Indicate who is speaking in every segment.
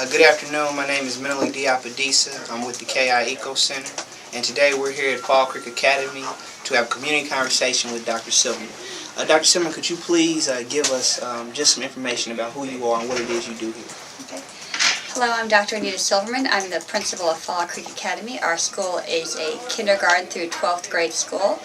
Speaker 1: Good afternoon. My name is Mentally Diapadisa. I'm with the KICommunity Center, and today we're here at Fall Creek Academy to have a community conversation with Dr. Silverman. Dr. Silverman, could you please give us just some information about who you are and what it is you do here?
Speaker 2: Okay. Hello, I'm Dr.Anita Silverman. I'm the principal of Fall Creek Academy. Our school is a kindergarten through 12th grade school.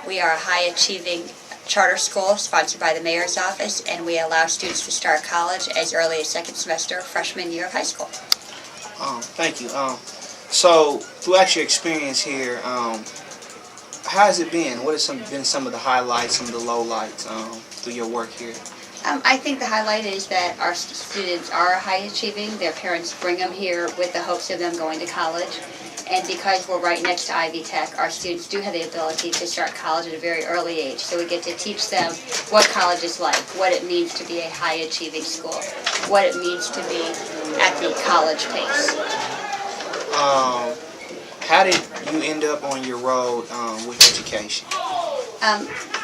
Speaker 2: We are a high-achieving charter school sponsored by the mayor's office, and we allow students to start college as early as second semester, freshman year of high school.
Speaker 1: Thank you. So, throughout your experience here, how has it been? What have been some of the highlights, some of the lowlights through your work here?
Speaker 2: I think the highlight is that our students are high achieving. Their parents bring them here with the hopes of them going to college. And because we're right next to Ivy Tech, our students do have the ability to start college at a very early age. So we get to teach them what college is like, what it means to be a high achieving school, what it means to be at the college pace.
Speaker 1: How did you end up on your road with education?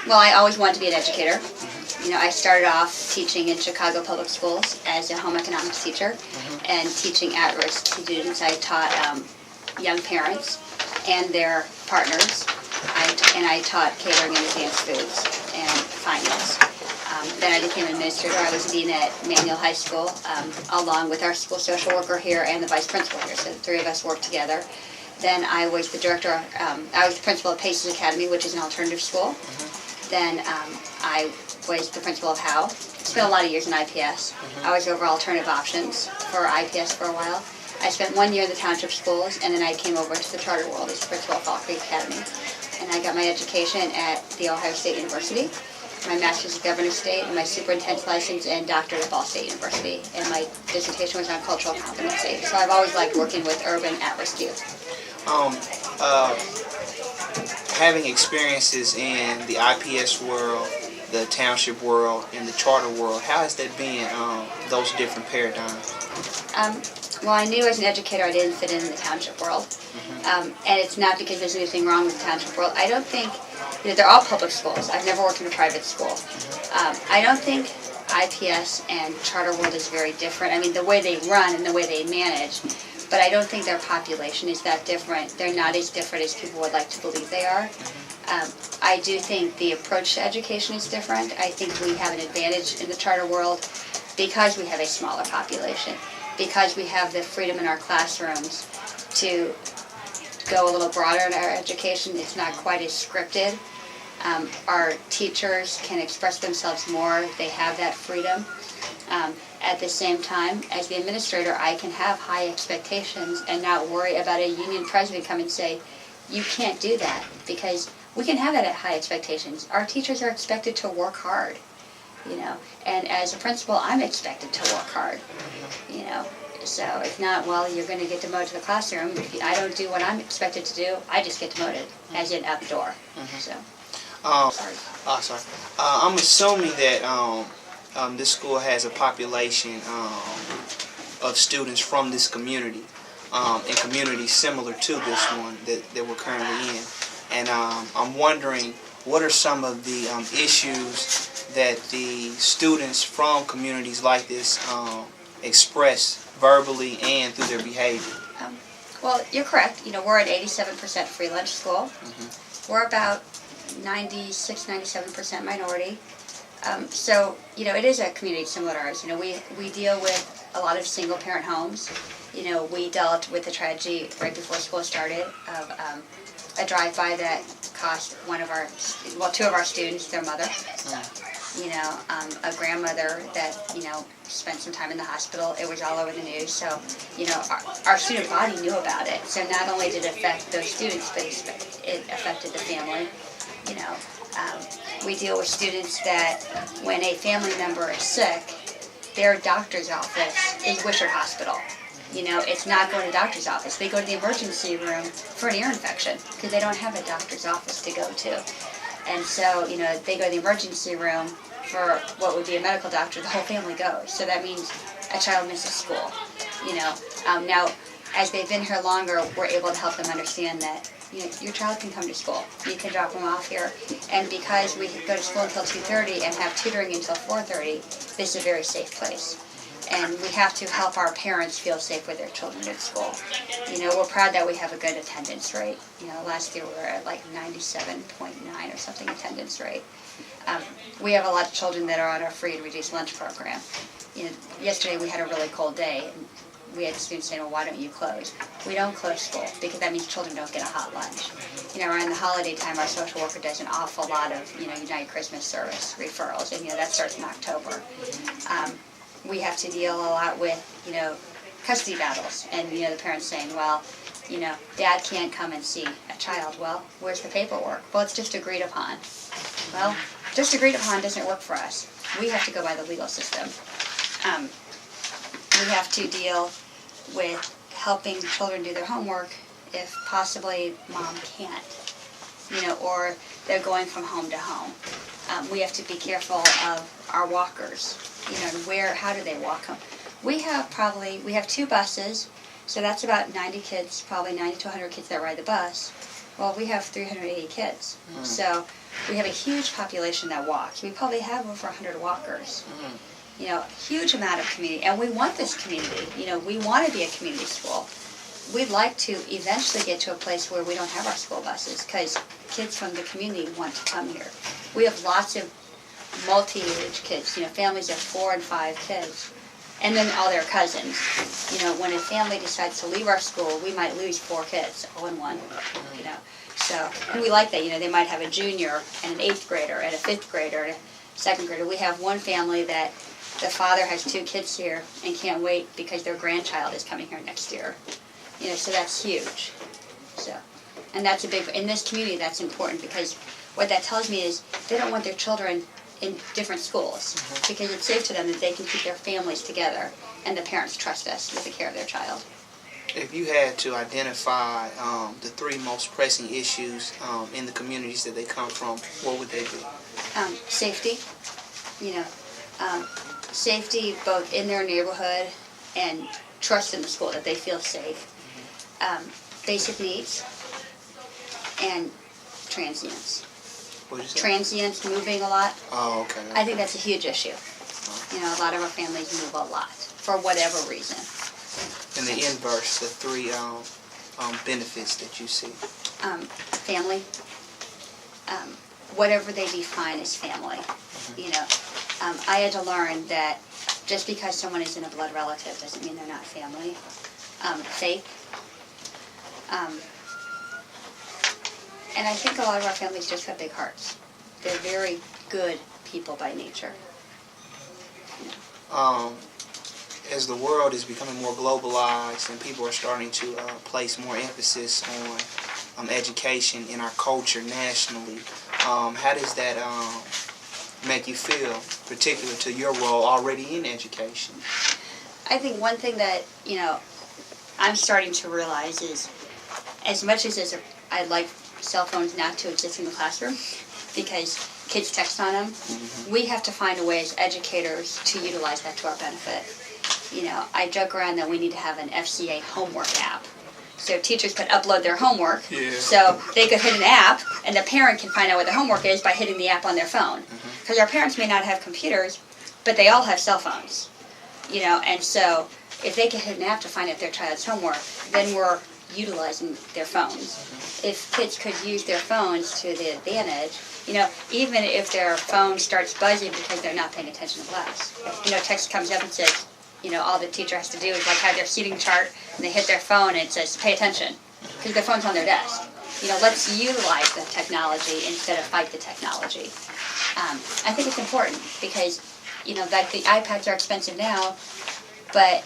Speaker 2: Well, I always wanted to be an educator. You know, I started off teaching in Chicago public schools as a home economics teacher and teaching at-risk students. I taught young parents and their partners, and I taught catering and advanced foods and finance. Then I became an administrator. I was dean at Manual High School, along with our school social worker here and the vice principal here, so the three of us worked together. Then I was the director, I was the principal of Paces Academy, which is an alternative school. Then I was the principal of Howe. Spent a lot of years in IPS. I was over alternative options for IPS for a while. I spent 1 year in the township schools, and then I came over to the charter world as principal of Fall Creek Academy. And I got my education at The Ohio State University, my master's at Governor State, and my superintendent's license and doctorate at Ball State University. And my dissertation was on cultural competency. So I've always liked working with urban at-risk youth.
Speaker 1: Having experiences in the IPS world, the township world, and the charter world, how has that been, those different paradigms?
Speaker 2: Well, I knew as an educator I didn't fit in the township world. And it's not because there's anything wrong with the township world. I don't think, you know, they're all public schools. I've never worked in a private school. I don't think IPS and charter world is very different. I mean, the way they run and the way they manage, but I don't think their population is that different. They're not as different as people would like to believe they are. I do think the approach to education is different. I think we have an advantage in the charter world because we have a smaller population, because we have the freedom in our classrooms to go a little broader in our education. It's not quite as scripted. Our teachers can express themselves more. They have that freedom. At the same time, as the administrator, I can have high expectations and not worry about a union president come and say, you can't do that, because we can have that at high expectations. Our teachers are expected to work hard, you know, and as a principal, I'm expected to work hard, you know. So it's not, well, you're going to get demoted to the classroom. If I don't do what I'm expected to do, I just get demoted, as in out the door. So,
Speaker 1: sorry. I'm assuming that this school has a population of students from this community, and communities similar to this one that we're currently in. And I'm wondering, what are some of the issues that the students from communities like this express verbally and through their behavior?
Speaker 2: Well, you're correct. You know, we're an 87% free lunch school. We're about 96-97% minority. So, you know, it is a community similar to ours. You know, we deal with a lot of single-parent homes. You know, we dealt with the tragedy right before school started of a drive-by that cost two of our students their mother. You know, a grandmother that, you know, spent some time in the hospital. It was all over the news. So, you know, our student body knew about it. So not only did it affect those students, but it affected the family. You know, we deal with students that when a family member is sick, their doctor's office is Wishart Hospital. You know, it's not going to the doctor's office. They go to the emergency room for an ear infection because they don't have a doctor's office to go to. And so, you know, they go to the emergency room for what would be a medical doctor. The whole family goes. So that means a child misses school. You know, now as they've been here longer, we're able to help them understand that, you know, your child can come to school. You can drop them off here. And because we go to school until 2:30 and have tutoring until 4:30, this is a very safe place. And we have to help our parents feel safe with their children at school. You know, we're proud that we have a good attendance rate. You know, last year we were at like 97.9 or something attendance rate. We have a lot of children that are on our free and reduced lunch program. You know, yesterday we had a really cold day, and we had students saying, well, why don't you close? We don't close school because that means children don't get a hot lunch. You know, around the holiday time, our social worker does an awful lot of, you know, United Christmas Service referrals, and, you know, that starts in October. We have to deal a lot with, you know, custody battles, and, you know, the parents saying, well, you know, Dad can't come and see a child. Well, where's the paperwork? Well, it's just agreed upon. Well, just agreed upon doesn't work for us. We have to go by the legal system. We have to deal with helping children do their homework if possibly mom can't, you know, or they're going from home to home. We have to be careful of our walkers, you know, how do they walk home? We have 2 buses, so that's about 90 kids, probably 90 to 100 kids that ride the bus. Well, we have 380 kids, so we have a huge population that walks. We probably have over 100 walkers. You know, huge amount of community, and we want this community. You know, we want to be a community school. We'd like to eventually get to a place where we don't have our school buses, because kids from the community want to come here. We have lots of multi-age kids, you know, families of 4 and 5 kids, and then all their cousins. You know, when a family decides to leave our school, we might lose 4 kids all in one, you know. So, and we like that, you know, they might have a junior and an 8th grader and a 5th grader and a 2nd grader. We have one family that the father has 2 kids here and can't wait because their grandchild is coming here next year. You know, so that's huge. So, and that's in this community, that's important, because what that tells me is they don't want their children in different schools, because it's safe to them that they can keep their families together and the parents trust us with the care of their child.
Speaker 1: If you had to identify the 3 most pressing issues in the communities that they come from, what would they be?
Speaker 2: Safety, you know, safety both in their neighborhood and trust in the school, that they feel safe. Basic needs and transients.
Speaker 1: What did you say?
Speaker 2: Transients, moving a lot.
Speaker 1: Oh, okay.
Speaker 2: I think that's a huge issue. You know, a lot of our families move a lot for whatever reason.
Speaker 1: And the inverse, the 3 benefits that you see.
Speaker 2: Family. Whatever they define as family. You know, I had to learn that just because someone isn't a blood relative doesn't mean they're not family. Faith. And I think a lot of our families just have big hearts. They're very good people by nature.
Speaker 1: As the world is becoming more globalized and people are starting to place more emphasis on education in our culture nationally, how does that make you feel, particular to your role already in education?
Speaker 2: I think one thing that, you know, I'm starting to realize is, as much as I'd like cell phones not to exist in the classroom because kids text on them, we have to find a way as educators to utilize that to our benefit. You know, I joke around that we need to have an FCA homework app. So teachers could upload their homework, so they could hit an app, and the parent can find out what the homework is by hitting the app on their phone. Because our parents may not have computers, but they all have cell phones. You know, and so if they can hit an app to find out their child's homework, then we're utilizing their phones. If kids could use their phones to their advantage, you know, even if their phone starts buzzing because they're not paying attention to class. You know, text comes up and says, you know, all the teacher has to do is like have their seating chart, and they hit their phone and it says, pay attention, because their phone's on their desk. You know, let's utilize the technology instead of fight the technology. I think it's important because, you know, like the iPads are expensive now, but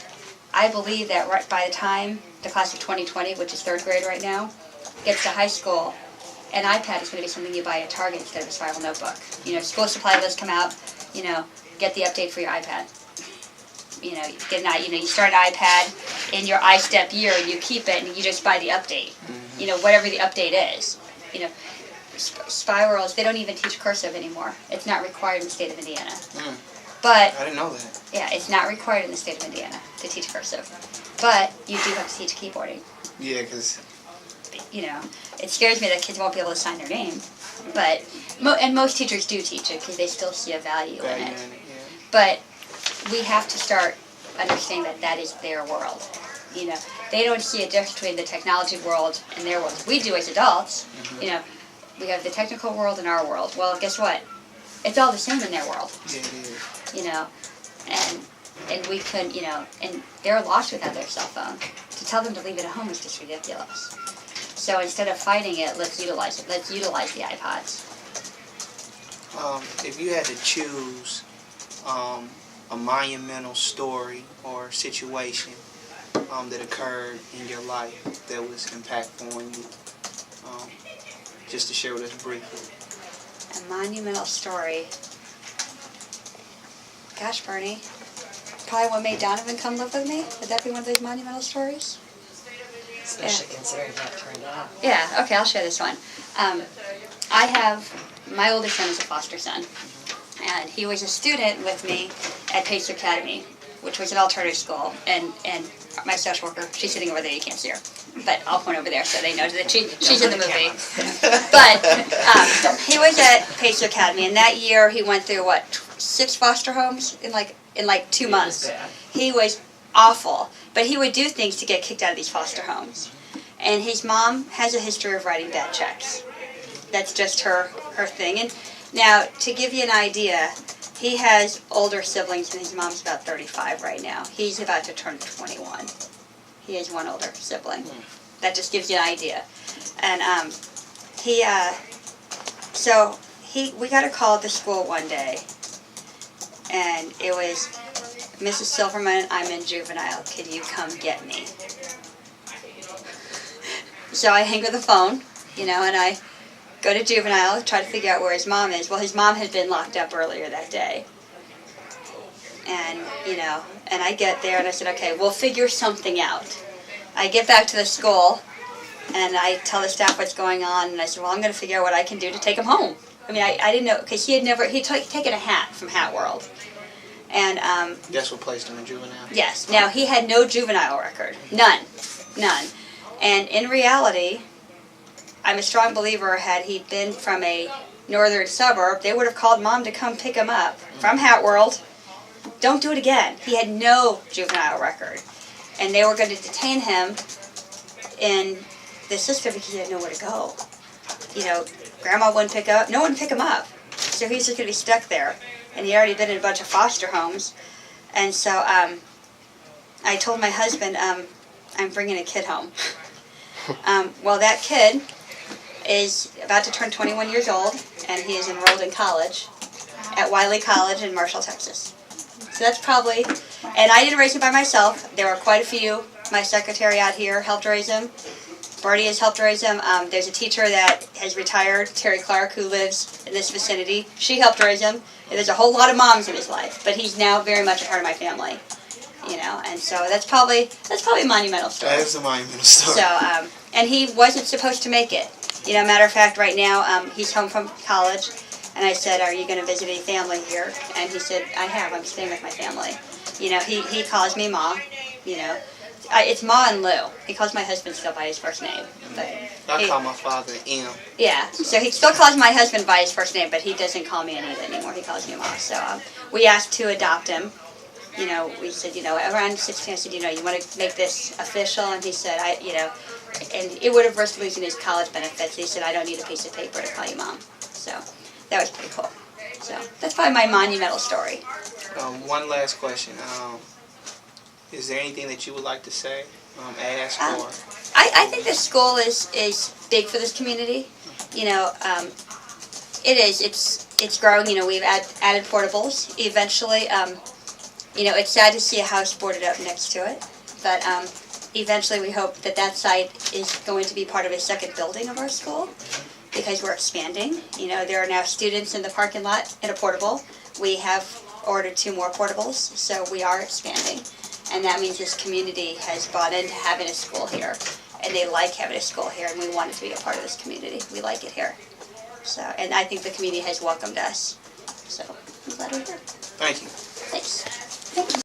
Speaker 2: I believe that right by the time the class of 2020, which is 3rd grade right now, gets to high school, an iPad is going to be something you buy at Target instead of a spiral notebook. You know, school supply lists come out, you know, get the update for your iPad. You know, you start an iPad in your iStep year, you keep it, and you just buy the update. You know, whatever the update is. You know, spirals, they don't even teach cursive anymore. It's not required in the state of Indiana. But
Speaker 1: I didn't know that.
Speaker 2: Yeah, it's not required in the state of Indiana to teach cursive. But you do have to teach keyboarding. Yeah, because... You know, it scares me that kids won't be able to sign their name. But, and most teachers do teach it because they still see a value in it. But we have to start understanding that that is their world. You know, they don't see a difference between the technology world and their world. We do as adults. You know, we have the technical world and our world. Well, guess what? It's all the same in their world.
Speaker 1: Yeah, it is.
Speaker 2: You know, and we couldn't, you know, and they're lost without their cell phone. To tell them to leave it at home is just ridiculous. So instead of fighting it, let's utilize it. Let's utilize the iPods.
Speaker 1: If you had to choose a monumental story or situation that occurred in your life that was impactful on you, just to share with us briefly.
Speaker 2: A monumental story. Gosh, Bernie. Probably what made Donovan come live with me? Would that be one of those monumental stories?
Speaker 3: Especially considering how it turned out.
Speaker 2: Yeah, okay, I'll share this one. I have, my oldest son is a foster son, and he was a student with me at Pace Academy, which was an alternative school, and my social worker, she's sitting over there, you can't see her, but I'll point over there so they know that she's in the movie. But he was at Pace Academy, and that year he went through, 6 foster homes in like 2 months. He was awful, but he would do things to get kicked out of these foster homes. And his mom has a history of writing bad checks. That's just her thing. And now, to give you an idea, he has older siblings, and his mom's about 35 right now. He's about to turn 21. He has one older sibling. That just gives you an idea. And we got a call at the school one day, and it was, Mrs. Silverman, I'm in juvenile. Can you come get me? So I hang up the phone, you know, and I go to juvenile, try to figure out where his mom is. Well, his mom had been locked up earlier that day. And, you know, and I get there and I said, okay, we'll figure something out. I get back to the school and I tell the staff what's going on, and I said, well, I'm going to figure out what I can do to take him home. I mean, I didn't know, because he'd taken a hat from Hat World. And
Speaker 1: That's what placed him in juvenile?
Speaker 2: yes. Now, he had no juvenile record. None. And in reality, I'm a strong believer, had he been from a northern suburb, they would have called Mom to come pick him up from Hat World. Don't do it again. He had no juvenile record. And they were going to detain him in the system because he had nowhere to go. You know, Grandma wouldn't pick up, no one would pick him up. So he's just going to be stuck there. And he'd already been in a bunch of foster homes. And so I told my husband, I'm bringing a kid home. Well, that kid is about to turn 21 years old, and he is enrolled in college at Wiley College in Marshall, Texas. So that's probably, and I didn't raise him by myself. There were quite a few. My secretary out here helped raise him. Bertie has helped raise him. There's a teacher that has retired, Terry Clark, who lives in this vicinity. She helped raise him. And there's a whole lot of moms in his life, but he's now very much a part of my family. You know, and so that's probably a monumental story.
Speaker 1: That is a monumental story.
Speaker 2: So, and he wasn't supposed to make it. You know, matter of fact, right now, he's home from college, and I said, are you going to visit any family here? And he said, I have. I'm staying with my family. You know, he calls me Ma, you know. It's Ma and Lou. He calls my husband still by his first name. But
Speaker 1: I call my father M.
Speaker 2: Yeah, so he still calls my husband by his first name, but he doesn't call me Anita anymore. He calls me Ma. So we asked to adopt him. You know, we said, you know, around 16, I said, you know, you want to make this official? And he said, you know, and it would have risked losing his college benefits. He said, I don't need a piece of paper to call you Mom. So that was pretty cool. So that's probably my monumental story.
Speaker 1: One last question. Is there anything that you would like to say, ask, or?
Speaker 2: I think this school is big for this community. You know, it is. It's growing. You know, we've added portables. Eventually, you know, it's sad to see a house boarded up next to it, but eventually we hope that site is going to be part of a second building of our school, because we're expanding. You know, there are now students in the parking lot in a portable. We have ordered 2 more portables, so we are expanding. And that means this community has bought into having a school here, and they like having a school here, and we want it to be a part of this community. We like it here. So, and I think the community has welcomed us. So I'm glad we're here.
Speaker 1: Thank you.
Speaker 2: Thanks. Thank you.